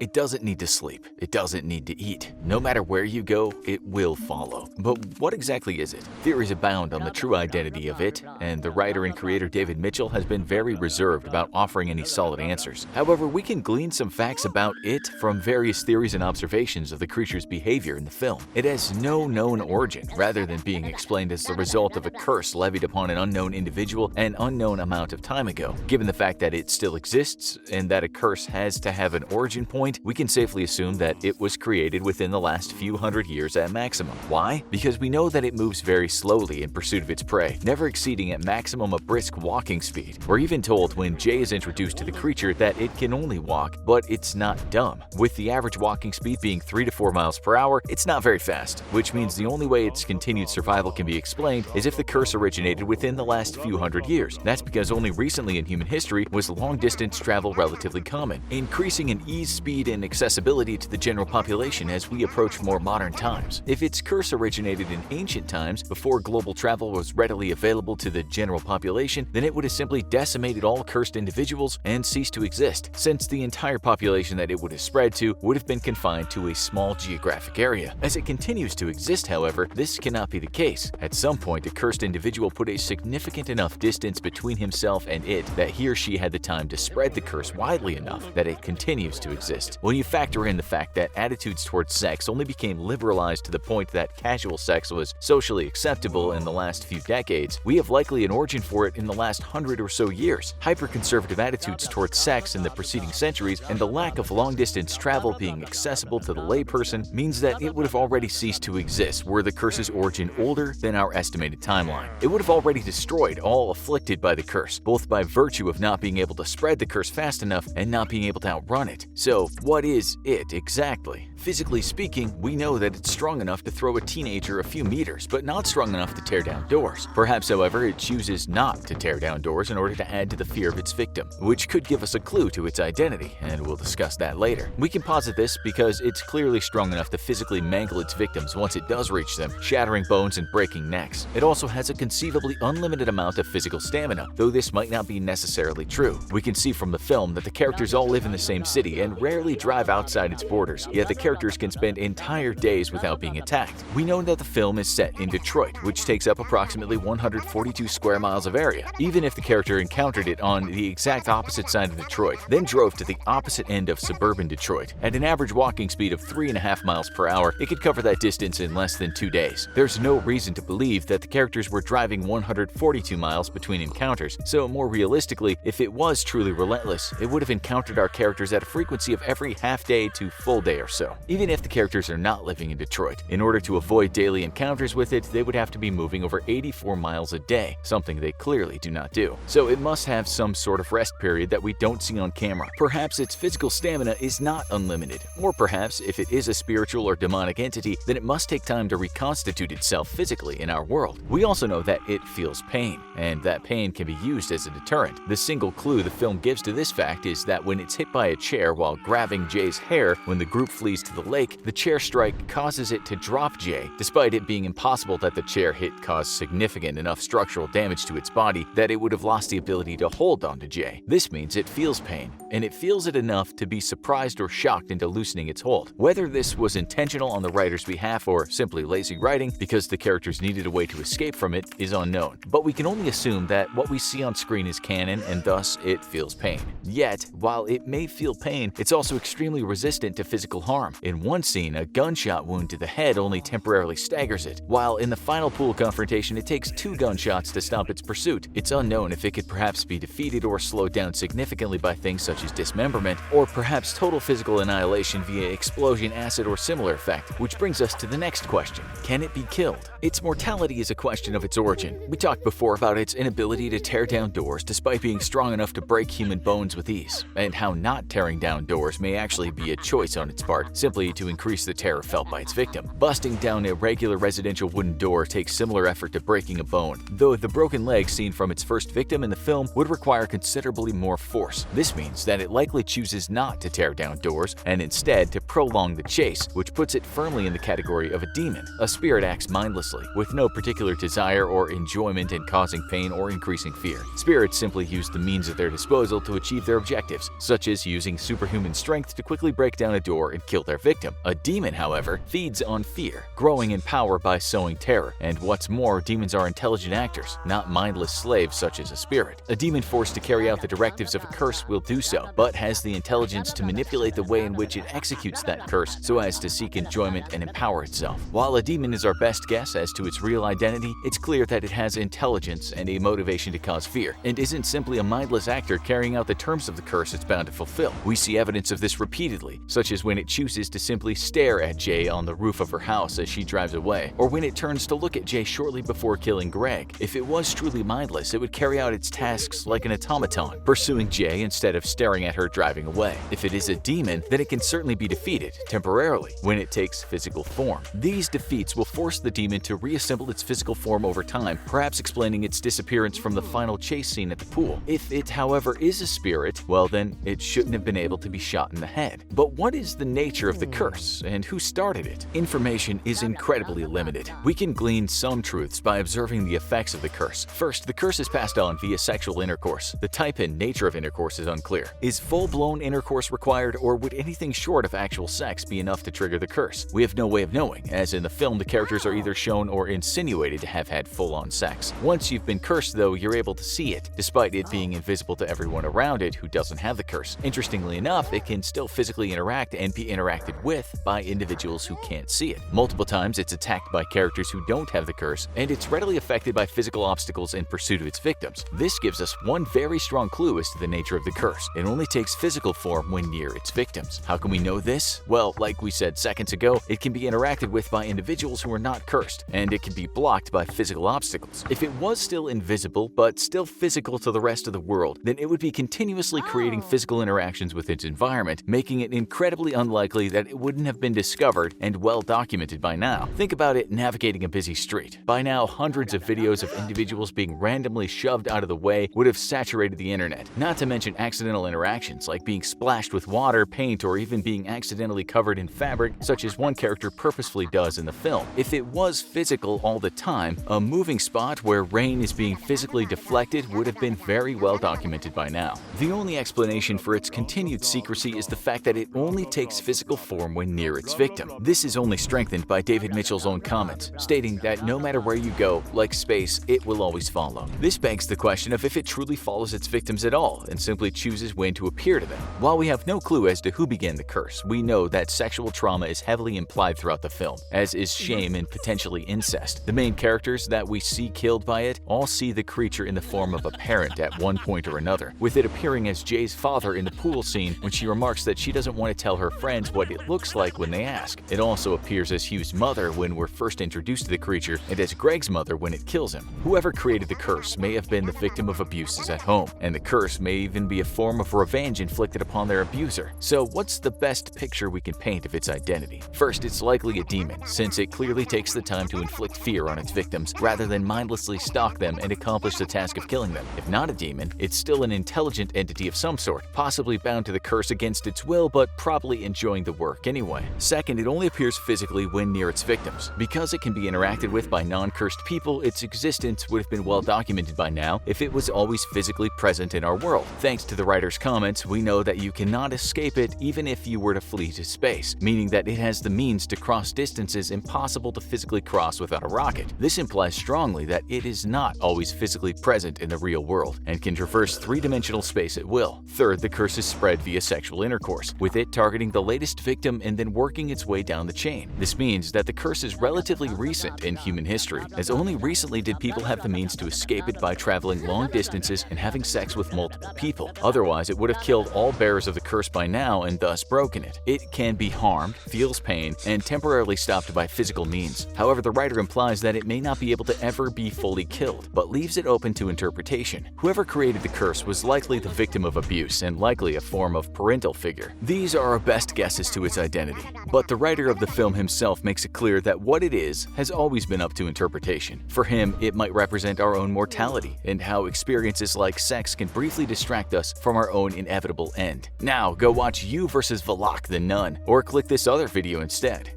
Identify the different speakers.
Speaker 1: It doesn't need to sleep. It doesn't need to eat. No matter where you go, it will follow. But what exactly is it? Theories abound on the true identity of it, and the writer and creator David Mitchell has been very reserved about offering any solid answers. However, we can glean some facts about it from various theories and observations of the creature's behavior in the film. It has no known origin, rather than being explained as the result of a curse levied upon an unknown individual an unknown amount of time ago. Given the fact that it still exists, and that a curse has to have an origin point, we can safely assume that it was created within the last few hundred years at maximum. Why? Because we know that it moves very slowly in pursuit of its prey, never exceeding at maximum a brisk walking speed. We're even told when Jay is introduced to the creature that it can only walk, but it's not dumb. With the average walking speed being 3 to 4 miles per hour, it's not very fast, which means the only way its continued survival can be explained is if the curse originated within the last few hundred years. That's because only recently in human history was long-distance travel relatively common, increasing in ease, speed, and accessibility to the general population as we approach more modern times. If its curse originated in ancient times, before global travel was readily available to the general population, then it would have simply decimated all cursed individuals and ceased to exist, since the entire population that it would have spread to would have been confined to a small geographic area. As it continues to exist, however, this cannot be the case. At some point, the cursed individual put a significant enough distance between himself and it that he or she had the time to spread the curse widely enough that it continues to exist. When you factor in the fact that attitudes towards sex only became liberalized to the point that casual sex was socially acceptable in the last few decades, we have likely an origin for it in the last 100 or so years. Hyper-conservative attitudes towards sex in the preceding centuries and the lack of long-distance travel being accessible to the layperson means that it would have already ceased to exist were the curse's origin older than our estimated timeline. It would have already destroyed all afflicted by the curse, both by virtue of not being able to spread the curse fast enough and not being able to outrun it. So, what is it exactly? Physically speaking, we know that it's strong enough to throw a teenager a few meters, but not strong enough to tear down doors. Perhaps, however, it chooses not to tear down doors in order to add to the fear of its victim, which could give us a clue to its identity, and we'll discuss that later. We can posit this because it's clearly strong enough to physically mangle its victims once it does reach them, shattering bones and breaking necks. It also has a conceivably unlimited amount of physical stamina, though this might not be necessarily true. We can see from the film that the characters all live in the same city and rarely drive outside its borders, yet the characters can spend entire days without being attacked. We know that the film is set in Detroit, which takes up approximately 142 square miles of area. Even if the character encountered it on the exact opposite side of Detroit, then drove to the opposite end of suburban Detroit, at an average walking speed of 3.5 miles per hour, it could cover that distance in less than 2 days. There's no reason to believe that the characters were driving 142 miles between encounters, so more realistically, if it was truly relentless, it would have encountered our characters at a frequency of every half day to full day or so. Even if the characters are not living in Detroit, in order to avoid daily encounters with it, they would have to be moving over 84 miles a day, something they clearly do not do. So it must have some sort of rest period that we don't see on camera. Perhaps its physical stamina is not unlimited, or perhaps if it is a spiritual or demonic entity, then it must take time to reconstitute itself physically in our world. We also know that it feels pain, and that pain can be used as a deterrent. The single clue the film gives to this fact is that when it's hit by a chair while grabbing Jay's hair when the group flees to the lake, the chair strike causes it to drop Jay, despite it being impossible that the chair hit caused significant enough structural damage to its body that it would have lost the ability to hold onto Jay. This means it feels pain, and it feels it enough to be surprised or shocked into loosening its hold. Whether this was intentional on the writer's behalf or simply lazy writing because the characters needed a way to escape from it is unknown, but we can only assume that what we see on screen is canon and thus it feels pain. Yet, while it may feel pain, it's also extremely resistant to physical harm. In one scene, a gunshot wound to the head only temporarily staggers it, while in the final pool confrontation it takes 2 gunshots to stop its pursuit. It's unknown if it could perhaps be defeated or slowed down significantly by things such as dismemberment, or perhaps total physical annihilation via explosion, acid, or similar effect, which brings us to the next question. Can it be killed? Its mortality is a question of its origin. We talked before about its inability to tear down doors despite being strong enough to break human bones with ease, and how not tearing down doors may actually be a choice on its part, simply simply to increase the terror felt by its victim. Busting down a regular residential wooden door takes similar effort to breaking a bone, though the broken leg seen from its first victim in the film would require considerably more force. This means that it likely chooses not to tear down doors and instead to prolong the chase, which puts it firmly in the category of a demon. A spirit acts mindlessly, with no particular desire or enjoyment in causing pain or increasing fear. Spirits simply use the means at their disposal to achieve their objectives, such as using superhuman strength to quickly break down a door and kill their victim. A demon, however, feeds on fear, growing in power by sowing terror, and what's more, demons are intelligent actors, not mindless slaves such as a spirit. A demon forced to carry out the directives of a curse will do so, but has the intelligence to manipulate the way in which it executes that curse so as to seek enjoyment and empower itself. While a demon is our best guess as to its real identity, it's clear that it has intelligence and a motivation to cause fear, and isn't simply a mindless actor carrying out the terms of the curse it's bound to fulfill. We see evidence of this repeatedly, such as when it chooses to simply stare at Jay on the roof of her house as she drives away, or when it turns to look at Jay shortly before killing Greg. If it was truly mindless, it would carry out its tasks like an automaton, pursuing Jay instead of staring at her driving away. If it is a demon, then it can certainly be defeated, temporarily, when it takes physical form. These defeats will force the demon to reassemble its physical form over time, perhaps explaining its disappearance from the final chase scene at the pool. If it, however, is a spirit, well then, it shouldn't have been able to be shot in the head. But what is the nature of the curse, and who started it? Information is incredibly limited. We can glean some truths by observing the effects of the curse. First, the curse is passed on via sexual intercourse. The type and nature of intercourse is unclear. Is full-blown intercourse required, or would anything short of actual sex be enough to trigger the curse? We have no way of knowing, as in the film the characters are either shown or insinuated to have had full-on sex. Once you've been cursed though, you're able to see it, despite it being invisible to everyone around it who doesn't have the curse. Interestingly enough, it can still physically interact and be interacted with by individuals who can't see it. Multiple times it's attacked by characters who don't have the curse, and it's readily affected by physical obstacles in pursuit of its victims. This gives us one very strong clue as to the nature of the curse. It only takes physical form when near its victims. How can we know this? Well, like we said seconds ago, it can be interacted with by individuals who are not cursed, and it can be blocked by physical obstacles. If it was still invisible, but still physical to the rest of the world, then it would be continuously creating physical interactions with its environment, making it incredibly unlikely that it wouldn't have been discovered and well documented by now. Think about it navigating a busy street. By now, hundreds of videos of individuals being randomly shoved out of the way would have saturated the internet, not to mention accidental interactions like being splashed with water, paint, or even being accidentally covered in fabric, such as one character purposefully does in the film. If it was physical all the time, a moving spot where rain is being physically deflected would have been very well documented by now. The only explanation for its continued secrecy is the fact that it only takes physical form when near its victim. This is only strengthened by David Mitchell's own comments, stating that no matter where you go, like space, it will always follow. This begs the question of if it truly follows its victims at all and simply chooses when to appear to them. While we have no clue as to who began the curse, we know that sexual trauma is heavily implied throughout the film, as is shame and potentially incest. The main characters that we see killed by it all see the creature in the form of a parent at one point or another, with it appearing as Jay's father in the pool scene when she remarks that she doesn't want to tell her friends what it looks like when they ask. It also appears as Hugh's mother when we're first introduced to the creature, and as Greg's mother when it kills him. Whoever created the curse may have been the victim of abuses at home, and the curse may even be a form of revenge inflicted upon their abuser. So what's the best picture we can paint of its identity? First, it's likely a demon, since it clearly takes the time to inflict fear on its victims rather than mindlessly stalk them and accomplish the task of killing them. If not a demon, it's still an intelligent entity of some sort, possibly bound to the curse against its will, but probably enjoying the work anyway. Second, it only appears physically when near its victims. Because it can be interacted with by non-cursed people, its existence would have been well documented by now if it was always physically present in our world. Thanks to the writer's comments, we know that you cannot escape it even if you were to flee to space, meaning that it has the means to cross distances impossible to physically cross without a rocket. This implies strongly that it is not always physically present in the real world and can traverse three-dimensional space at will. Third, the curse is spread via sexual intercourse, with it targeting the latest victim and then working its way down the chain. This means that the curse is relatively recent in human history, as only recently did people have the means to escape it by traveling long distances and having sex with multiple people. Otherwise, it would have killed all bearers of the curse by now and thus broken it. It can be harmed, feels pain, and temporarily stopped by physical means. However, the writer implies that it may not be able to ever be fully killed, but leaves it open to interpretation. Whoever created the curse was likely the victim of abuse and likely a form of parental figure. These are our best guesses to its identity. But the writer of the film himself makes it clear that what it is has always been up to interpretation. For him, it might represent our own mortality and how experiences like sex can briefly distract us from our own inevitable end. Now, go watch You vs. Valak the Nun, or click this other video instead.